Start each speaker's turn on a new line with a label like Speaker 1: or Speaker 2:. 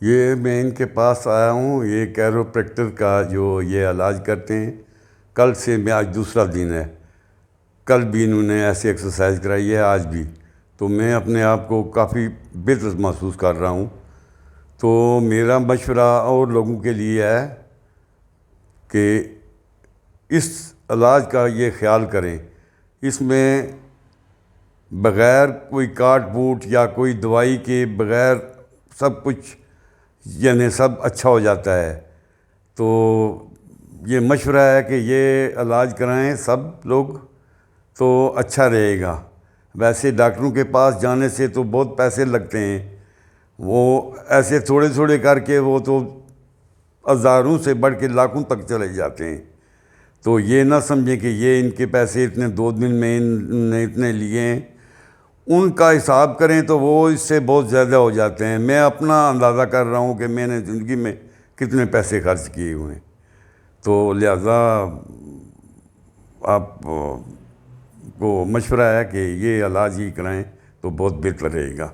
Speaker 1: یہ میں ان کے پاس آیا ہوں، یہ کیروپریکٹر کا جو یہ علاج کرتے ہیں۔ کل سے میں آج دوسرا دن ہے، کل بھی انہوں نے ایسی ایکسرسائز کرائی ہے، آج بھی، تو میں اپنے آپ کو کافی بہتر محسوس کر رہا ہوں۔ تو میرا مشورہ اور لوگوں کے لیے ہے کہ اس علاج کا یہ خیال کریں، اس میں بغیر کوئی کاٹ پوٹ یا کوئی دوائی کے بغیر سب کچھ یعنی سب اچھا ہو جاتا ہے۔ تو یہ مشورہ ہے کہ یہ علاج کرائیں سب لوگ، تو اچھا رہے گا۔ ویسے ڈاکٹروں کے پاس جانے سے تو بہت پیسے لگتے ہیں، وہ ایسے تھوڑے تھوڑے کر کے وہ تو ہزاروں سے بڑھ کے لاکھوں تک چلے جاتے ہیں۔ تو یہ نہ سمجھیں کہ یہ ان کے پیسے اتنے 2 دن میں ان نے اتنے لیے ہیں، ان کا حساب کریں تو وہ اس سے بہت زیادہ ہو جاتے ہیں۔ میں اپنا اندازہ کر رہا ہوں کہ میں نے زندگی میں کتنے پیسے خرچ کیے ہوئے ہیں، تو لہذا آپ کو مشورہ ہے کہ یہ علاج ہی کرائیں تو بہت بہتر رہے گا۔